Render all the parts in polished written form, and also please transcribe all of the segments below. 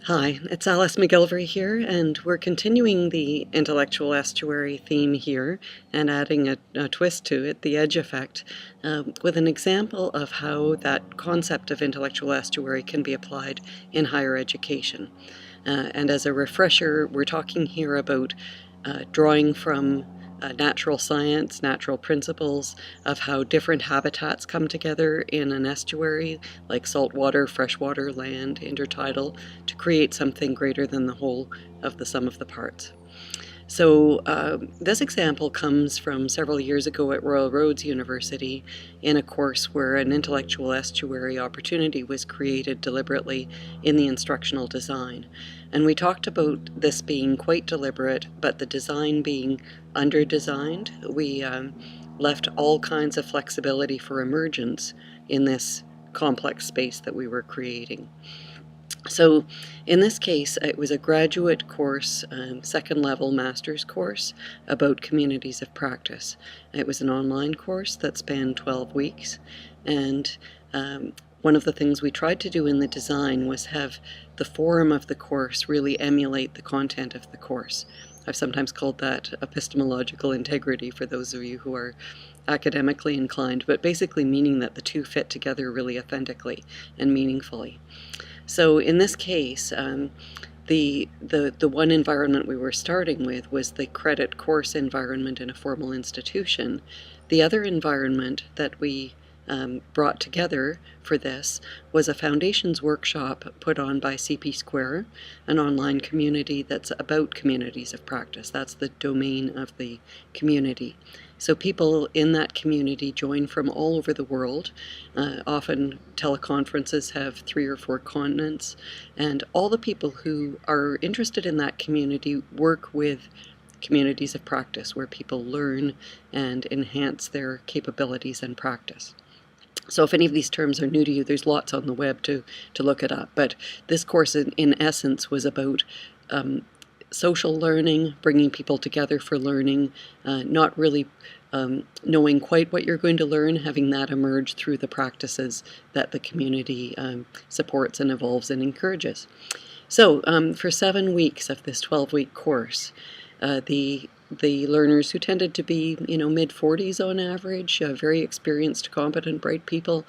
Hi, it's Alice McGilvery here, and we're continuing the intellectual estuary theme here and adding a twist to it, the edge effect, with an example of how that concept of intellectual estuary can be applied in higher education. And as a refresher, we're talking here about drawing from natural science, natural principles of how different habitats come together in an estuary, like saltwater, freshwater, land, intertidal, to create something greater than the whole of the sum of the parts. So this example comes from several years ago at Royal Roads University in a course where an intellectual estuary opportunity was created deliberately in the instructional design. And we talked about this being quite deliberate, but the design being under-designed. We left all kinds of flexibility for emergence in this complex space that we were creating. So in this case, it was a graduate course, second level master's course about communities of practice. It was an online course that spanned 12 weeks, and one of the things we tried to do in the design was have the form of the course really emulate the content of the course. I've sometimes called that epistemological integrity for those of you who are academically inclined, but basically meaning that the two fit together really authentically and meaningfully. So in this case, the one environment we were starting with was the credit course environment in a formal institution. The other environment that we brought together for this was a foundations workshop put on by CP Square, an online community that's about communities of practice. That's the domain of the community. So people in that community join from all over the world. Often teleconferences have 3 or 4 continents, and all the people who are interested in that community work with communities of practice where people learn and enhance their capabilities and practice. So if any of these terms are new to you, there's lots on the web to look it up. But this course, in essence, was about social learning, bringing people together for learning, not really knowing quite what you're going to learn, having that emerge through the practices that the community supports and evolves and encourages. So for 7 weeks of this 12-week course, the learners, who tended to be, mid-40s on average, very experienced, competent, bright people,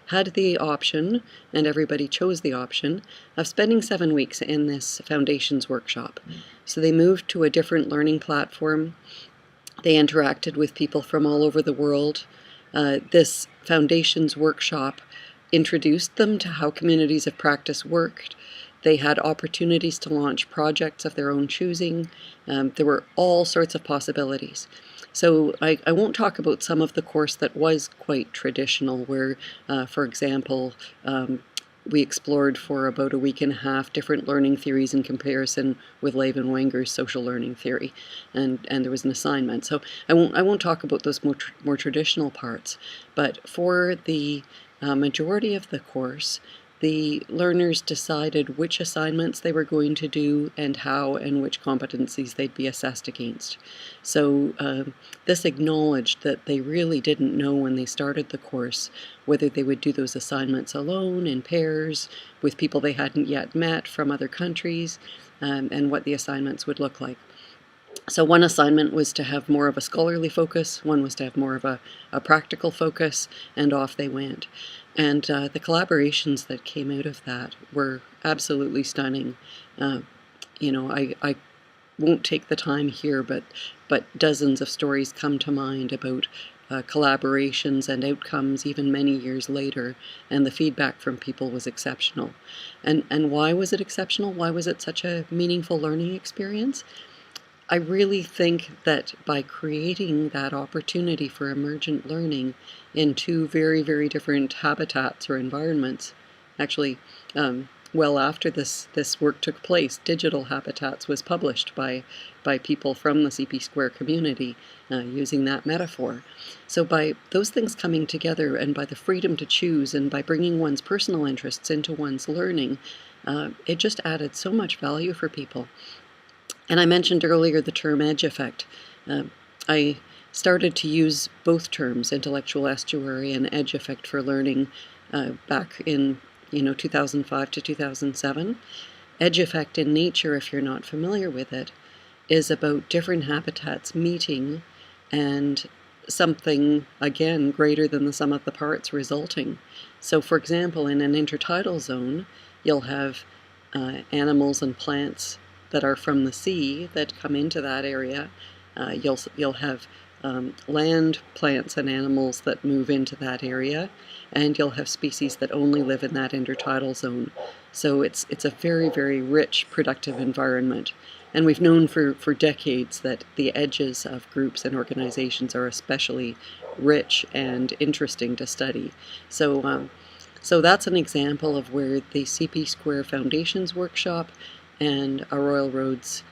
had the option, and everybody chose the option, of spending 7 weeks in this foundations workshop. So they moved to a different learning platform. They interacted with people from all over the world. This foundations workshop introduced them to how communities of practice worked. They had opportunities to launch projects of their own choosing. There were all sorts of possibilities. So I won't talk about some of the course that was quite traditional, where, for example, we explored for about a week and a half different learning theories in comparison with Levin Wenger's social learning theory, and there was an assignment. So I won't talk about those more traditional parts, but for the majority of the course, the learners decided which assignments they were going to do and how, and which competencies they'd be assessed against. So this acknowledged that they really didn't know when they started the course whether they would do those assignments alone, in pairs, with people they hadn't yet met from other countries, and what the assignments would look like. So one assignment was to have more of a scholarly focus, one was to have more of a practical focus, and off they went. And the collaborations that came out of that were absolutely stunning. I won't take the time here, but dozens of stories come to mind about collaborations and outcomes even many years later, and the feedback from people was exceptional. And why was it exceptional? Why was it such a meaningful learning experience? I really think that by creating that opportunity for emergent learning in 2 very, very different habitats or environments, actually, well after this work took place, Digital Habitats was published by people from the CP Square community using that metaphor. So by those things coming together, and by the freedom to choose, and by bringing one's personal interests into one's learning, it just added so much value for people. And I mentioned earlier the term edge effect. I started to use both terms, intellectual estuary and edge effect, for learning back in 2005 to 2007. edge effect in nature, if you're not familiar with it, is about different habitats meeting and something, again, greater than the sum of the parts resulting. So, for example, in an intertidal zone, you'll have animals and plants that are from the sea that come into that area. You'll have land plants and animals that move into that area, and you'll have species that only live in that intertidal zone. So it's a very, very rich, productive environment. And we've known for decades that the edges of groups and organizations are especially rich and interesting to study. So that's an example of where the CP Square Foundations Workshop and a Royal Roads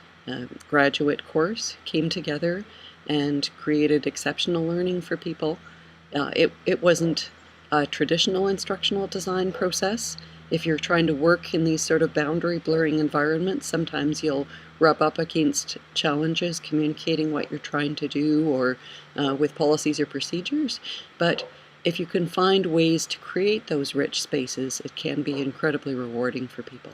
graduate course came together and created exceptional learning for people. It wasn't a traditional instructional design process. If you're trying to work in these sort of boundary blurring environments, sometimes you'll rub up against challenges communicating what you're trying to do or with policies or procedures. But if you can find ways to create those rich spaces, it can be incredibly rewarding for people.